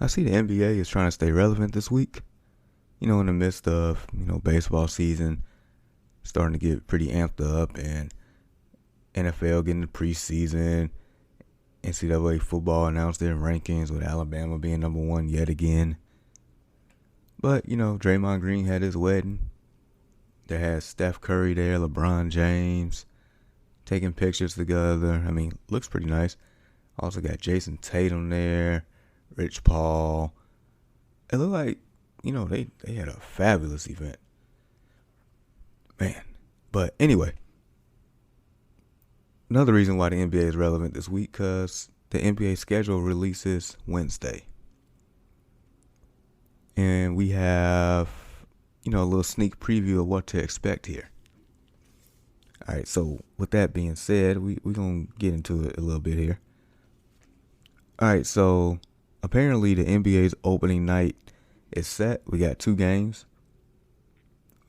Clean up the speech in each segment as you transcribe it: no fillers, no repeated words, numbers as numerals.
I see the NBA is trying to stay relevant this week. In the midst of, baseball season starting to get pretty amped up and NFL getting the preseason, NCAA football announced their rankings with Alabama being number one yet again. But, Draymond Green had his wedding. They had Steph Curry there, LeBron James, taking pictures together. Looks pretty nice. Also got Jason Tatum there, Rich Paul. It looked like, they had a fabulous event. Man. But anyway, another reason why the NBA is relevant this week, because the NBA schedule releases Wednesday. And we have, a little sneak preview of what to expect here. All right, so with that being said, we're going to get into it a little bit here. All right, so apparently the NBA's opening night is set. We got two games.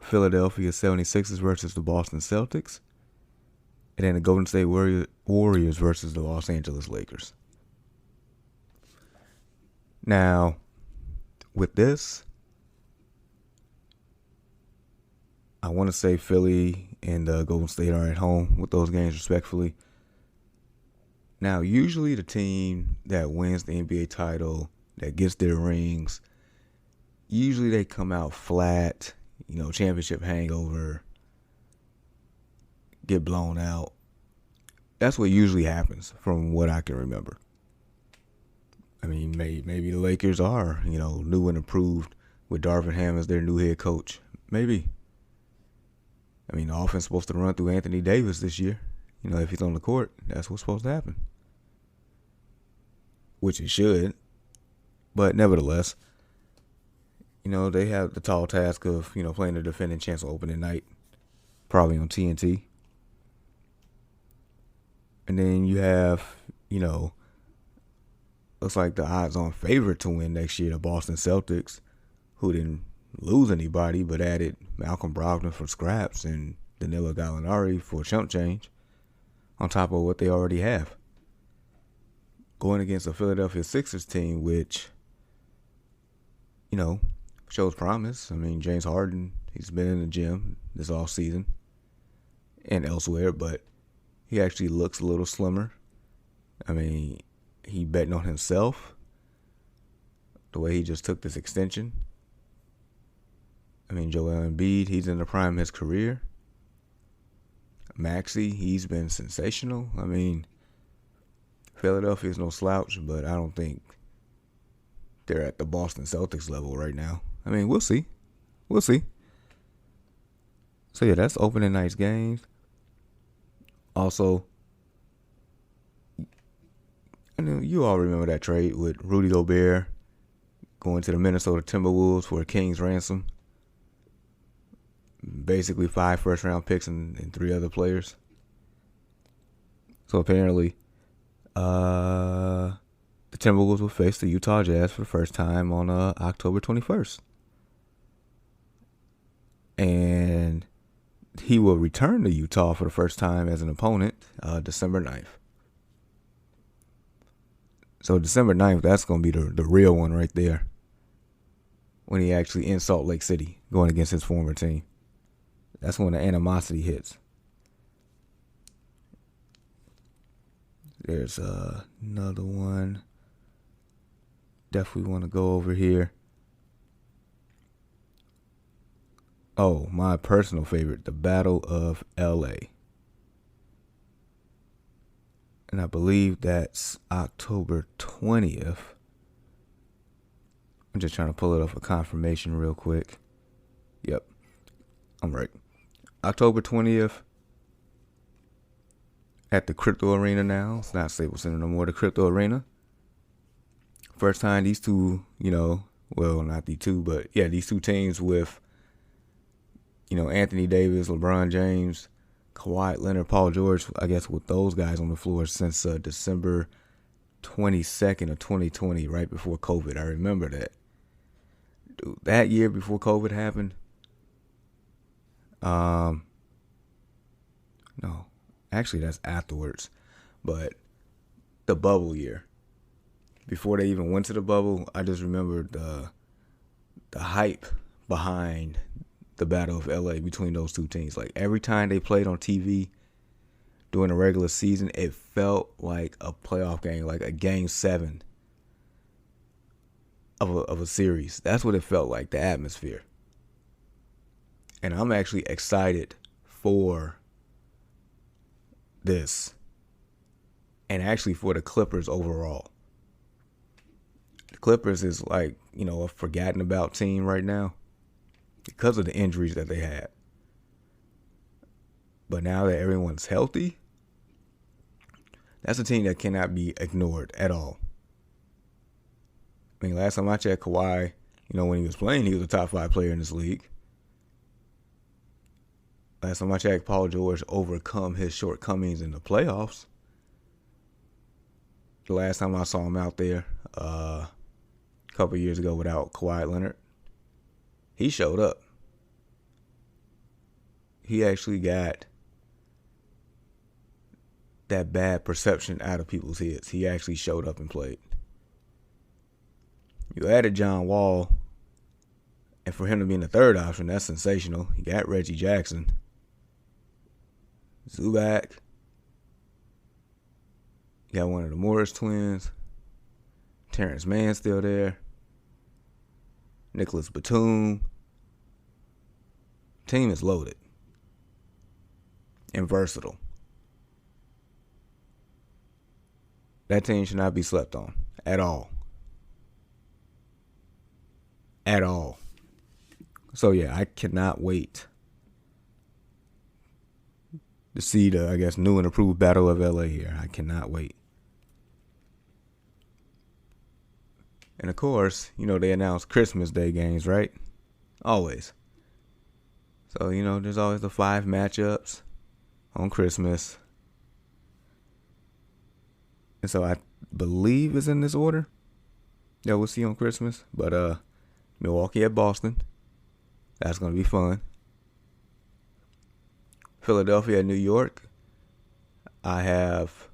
Philadelphia 76ers versus the Boston Celtics. And then the Golden State Warriors versus the Los Angeles Lakers. Now, with this, I want to say Philly and Golden State are at home with those games respectfully. Now, usually the team that wins the NBA title, that gets their rings, usually they come out flat, championship hangover, get blown out. That's what usually happens from what I can remember. Maybe the Lakers are, new and improved with Darvin Ham as their new head coach. Maybe. The offense is supposed to run through Anthony Davis this year. If he's on the court, that's what's supposed to happen. Which it should. But nevertheless, they have the tall task of, playing the defending champs on opening night. Probably on TNT. And then you have, looks like the odds-on favorite to win next year, the Boston Celtics, who didn't lose anybody but added Malcolm Brogdon for scraps and Danilo Gallinari for chump change on top of what they already have. Going against a Philadelphia Sixers team, which, shows promise. James Harden, he's been in the gym this offseason and elsewhere, but he actually looks a little slimmer. He betting on himself the way he just took this extension. Joel Embiid, he's in the prime of his career. Maxey, he's been sensational. Philadelphia is no slouch, but I don't think they're at the Boston Celtics level right now. We'll see. So, yeah, that's opening night's games. Also, you all remember that trade with Rudy Gobert going to the Minnesota Timberwolves for a king's ransom. Basically 5 first-round picks and 3 other players. So apparently, the Timberwolves will face the Utah Jazz for the first time on October 21st. And he will return to Utah for the first time as an opponent December 9th. So December 9th, that's going to be the real one right there. When he actually in Salt Lake City going against his former team. That's when the animosity hits. There's another one. Definitely want to go over here. Oh, my personal favorite, the Battle of LA. And I believe that's October 20th. I'm just trying to pull it up for confirmation real quick. Yep, I'm right. October 20th at the Crypto Arena now. It's not Staples Center no more, the Crypto Arena. First time these two, well, not the two, but yeah, these two teams with, Anthony Davis, LeBron James, Kawhi Leonard, Paul George, I guess with those guys on the floor since December 22nd of 2020, right before COVID. I remember that. Dude, that year before COVID happened, no, actually that's afterwards, but the bubble year, before they even went to the bubble, I just remember the hype behind the Battle of LA between those two teams. Like every time they played on TV during the regular season, it felt like a playoff game, like a game 7 of a series. That's what it felt like, the atmosphere. And I'm actually excited for this, and actually for the Clippers overall. The Clippers is like, a forgotten about team right now because of the injuries that they had. But now that everyone's healthy, that's a team that cannot be ignored at all. I mean, last time I checked, Kawhi, when he was playing, he was a top 5 player in this league. Last time I checked, Paul George overcome his shortcomings in the playoffs. The last time I saw him out there, a couple years ago without Kawhi Leonard, he showed up. He actually got that bad perception out of people's heads. He actually showed up and played. You added John Wall, and for him to be in the third option, that's sensational. You got Reggie Jackson, Zubac. You got one of the Morris twins. Terrence Mann still there. Nicholas Batum. Team is loaded and versatile. That team should not be slept on at all. At all. So yeah, I cannot wait to see the, new and improved Battle of LA here. I cannot wait. And of course, they announce Christmas Day games, right? Always. So, there's always the 5 matchups on Christmas. And so I believe it's in this order that we'll see on Christmas. But Milwaukee at Boston. That's going to be fun. Philadelphia at New York. I have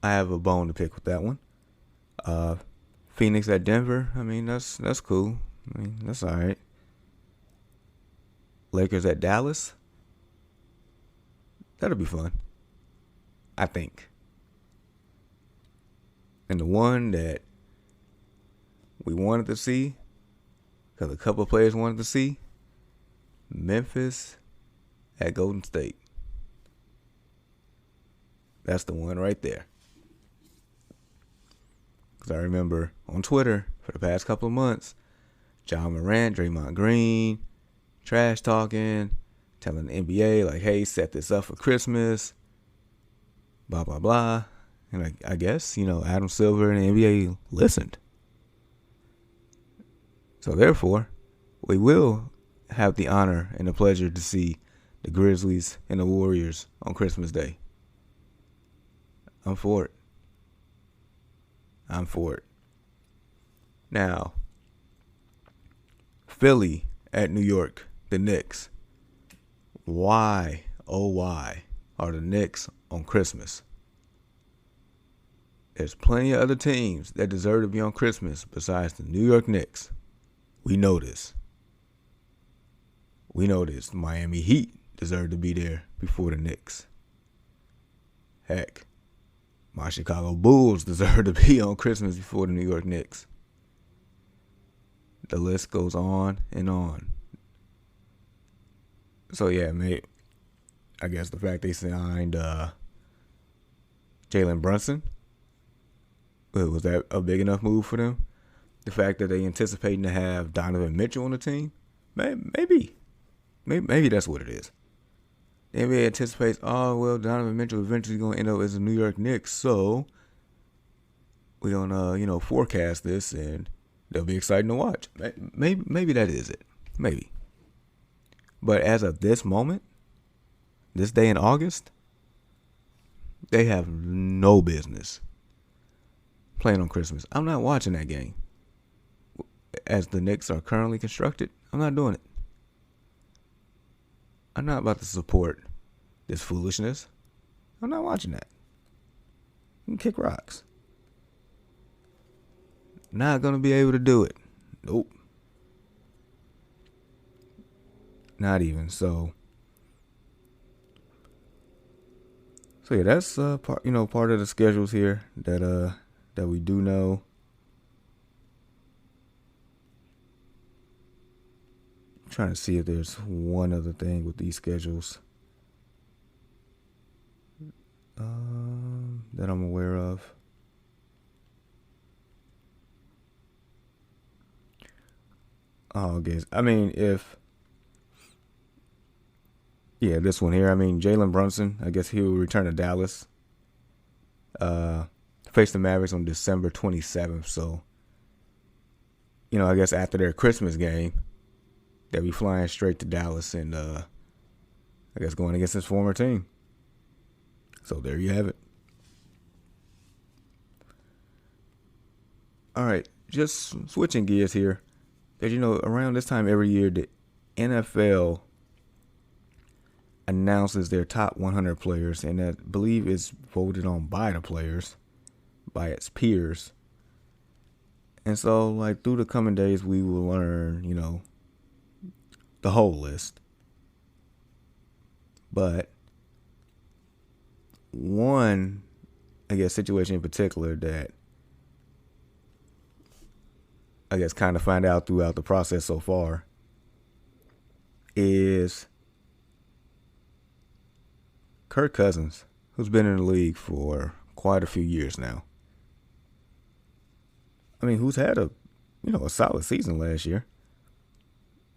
a bone to pick with that one. Phoenix at Denver. I mean, that's cool. I mean, that's all right. Lakers at Dallas. That'll be fun, I think. And the one that we wanted to see, because a couple of players wanted to see, Memphis at Golden State. That's the one right there. Because I remember on Twitter for the past couple of months, John Morant, Draymond Green, trash talking, telling the NBA, like, hey, set this up for Christmas, blah, blah, blah. And I guess, Adam Silver and the NBA listened. So therefore, we will have the honor and the pleasure to see the Grizzlies and the Warriors on Christmas Day. I'm for it. Now, Philly at New York, the Knicks. Why, oh why, are the Knicks on Christmas? There's plenty of other teams that deserve to be on Christmas besides the New York Knicks. We know this. The Miami Heat deserve to be there before the Knicks. Heck, my Chicago Bulls deserve to be on Christmas before the New York Knicks. The list goes on and on. So yeah, mate, I guess the fact they signed Jalen Brunson, was that a big enough move for them? The fact that they anticipating to have Donovan Mitchell on the team, maybe that's what it is. The NBA anticipates, Donovan Mitchell eventually going to end up as a New York Knicks, so we're going to, forecast this, and they'll be exciting to watch. Maybe that is it. Maybe. But as of this moment, this day in August, they have no business playing on Christmas. I'm not watching that game. As the Knicks are currently constructed, I'm not doing it. I'm not about to support this foolishness. I'm not watching that. You can kick rocks. Not going to be able to do it. Nope. Not even. So yeah, that's part of the schedules here that we do know. I'm trying to see if there's one other thing with these schedules that I'm aware of. Oh, I guess. I mean, this one here. I mean, Jalen Brunson. I guess he will return to Dallas. Face the Mavericks on December 27th. So, I guess after their Christmas game, they'll be flying straight to Dallas and I guess going against his former team. So there you have it. All right, just switching gears here. As you know, around this time every year, the NFL announces their top 100 players, and I believe is voted on by the players, by its peers. And so, like, through the coming days, we will learn, the whole list. But one, I guess, situation in particular that I guess kind of find out throughout the process so far is Kirk Cousins, who's been in the league for quite a few years now. I mean, who's had a solid season last year.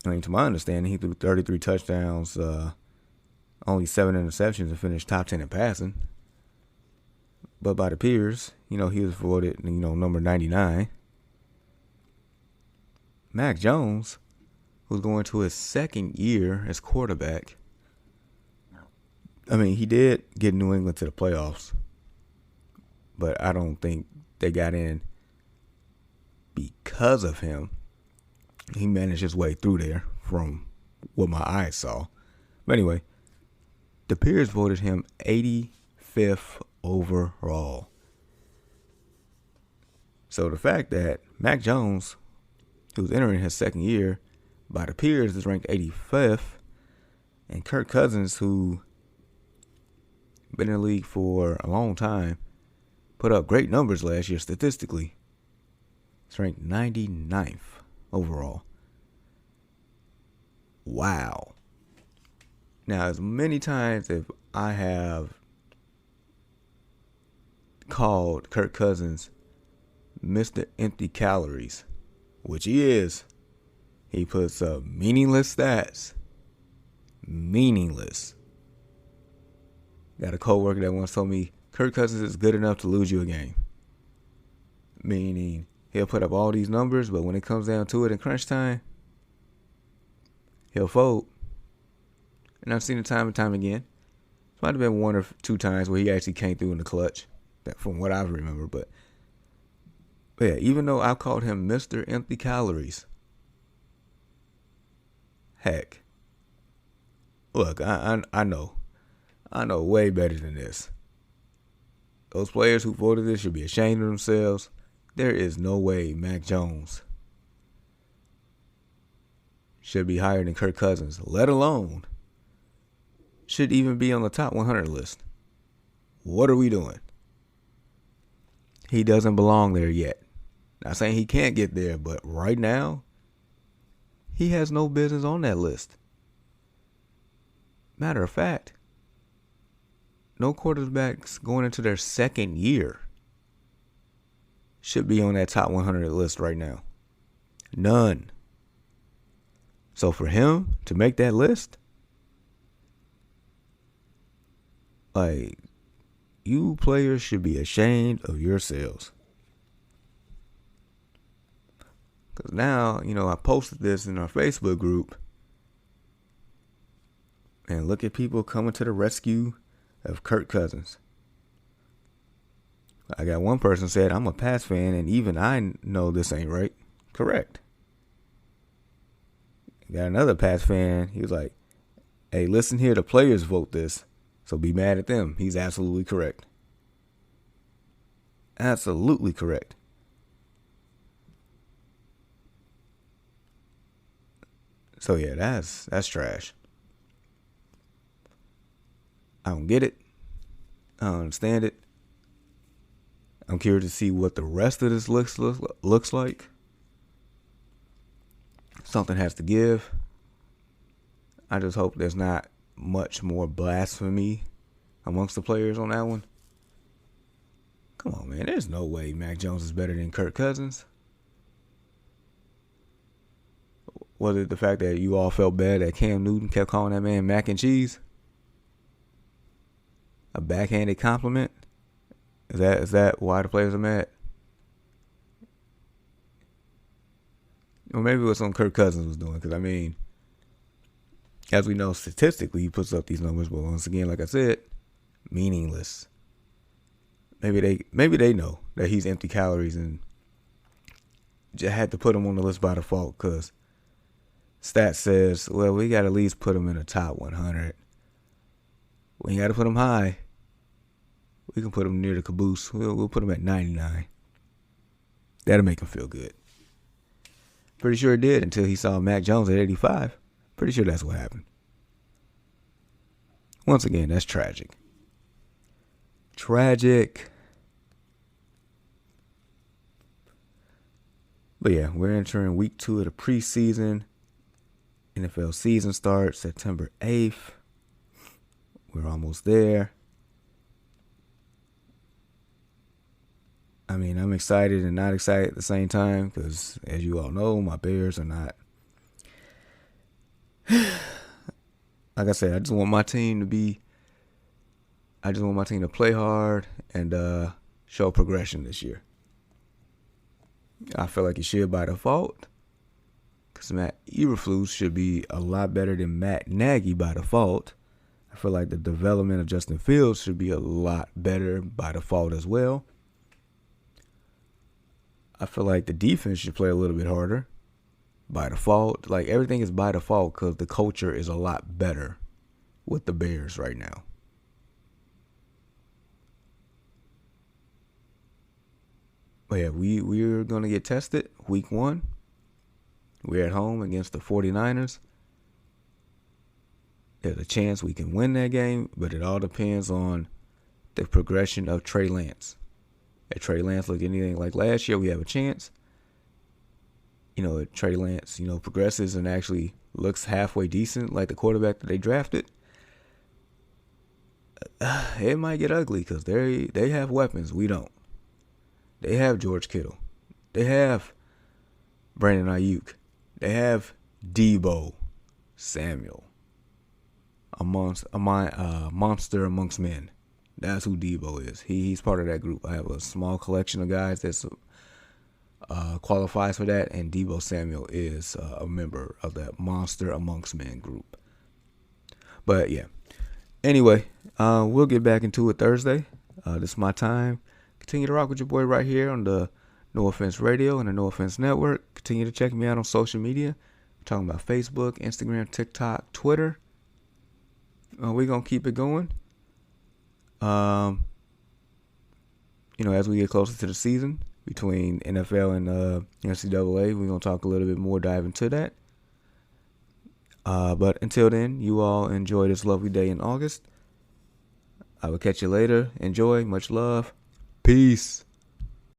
I mean, to my understanding, he threw 33 touchdowns, only 7 interceptions, and finished top 10 in passing. But by the peers, he was voted, number 99. Mac Jones, who's going to his second year as quarterback. I mean, he did get New England to the playoffs, but I don't think they got in because of him. He managed his way through there from what my eyes saw. But anyway, the peers voted him 85th overall. So the fact that Mac Jones, who's entering his second year, by the peers is ranked 85th, and Kirk Cousins, who been in the league for a long time, put up great numbers last year statistically. It's ranked 99th overall. Wow. Now, as many times as I have called Kirk Cousins Mr. Empty Calories, which he is, he puts up meaningless stats. Meaningless. Got a coworker that once told me Kirk Cousins is good enough to lose you a game. Meaning he'll put up all these numbers, but when it comes down to it in crunch time, he'll fold. And I've seen it time and time again. It might have been one or two times where he actually came through in the clutch, from what I remember. But yeah, even though I've called him Mr. Empty Calories, heck, look, I know way better than this. Those players who voted this should be ashamed of themselves. There is no way Mac Jones should be higher than Kirk Cousins, let alone should even be on the top 100 list. What are we doing? He doesn't belong there yet. Not saying he can't get there, but right now, he has no business on that list. Matter of fact, no quarterbacks going into their second year should be on that top 100 list right now. None. So for him to make that list, like, you players should be ashamed of yourselves. Because now, I posted this in our Facebook group, and look at people coming to the rescue of Kirk Cousins. I got one person said, I'm a Pats fan, and even I know this ain't right. Correct. Got another Pats fan, he was like, hey, listen here, the players vote this, so be mad at them. He's absolutely correct. Absolutely correct. So yeah, that's trash. I don't get it. I don't understand it. I'm curious to see what the rest of this looks like. Something has to give. I just hope there's not much more blasphemy amongst the players on that one. Come on, man. There's no way Mac Jones is better than Kirk Cousins. Was it the fact that you all felt bad that Cam Newton kept calling that man mac and cheese? A backhanded compliment? Is that why the players are mad? Or maybe it was something Kirk Cousins was doing. Because, I mean, as we know, statistically, he puts up these numbers. But once again, like I said, meaningless. Maybe they know that he's empty calories and just had to put him on the list by default because stats says, well, we got to at least put him in the top 100. We ain't got to put him high. We can put him near the caboose. We'll put him at 99. That'll make him feel good. Pretty sure it did until he saw Mac Jones at 85. Pretty sure that's what happened. Once again, that's tragic. Tragic. But yeah, we're entering week 2 of the preseason. NFL season starts September 8th. We're almost there. I mean, I'm excited and not excited at the same time because, as you all know, my Bears are not. Like I said, I just want my team to play hard and show progression this year. I feel like it should by default because Matt Eberflus should be a lot better than Matt Nagy by default. I feel like the development of Justin Fields should be a lot better by default as well. I feel like the defense should play a little bit harder by default. Like, everything is by default because the culture is a lot better with the Bears right now. But yeah, we're going to get tested week 1. We're at home against the 49ers. There's a chance we can win that game, but it all depends on the progression of Trey Lance. If Trey Lance look anything like last year, we have a chance. If Trey Lance, progresses and actually looks halfway decent like the quarterback that they drafted, it might get ugly because they have weapons. We don't. They have George Kittle. They have Brandon Ayuk. They have Deebo Samuel. A monster amongst men. That's who Deebo is. He's part of that group. I have a small collection of guys that qualifies for that, and Deebo Samuel is a member of that monster amongst men group. But yeah. Anyway, we'll get back into it Thursday. This is my time. Continue to rock with your boy right here on the No Offense Radio and the No Offense Network. Continue to check me out on social media. I'm talking about Facebook, Instagram, TikTok, Twitter. We're going to keep it going. As we get closer to the season between NFL and NCAA, we're going to talk a little bit more, dive into that. But until then, you all enjoy this lovely day in August. I will catch you later. Enjoy. Much love. Peace.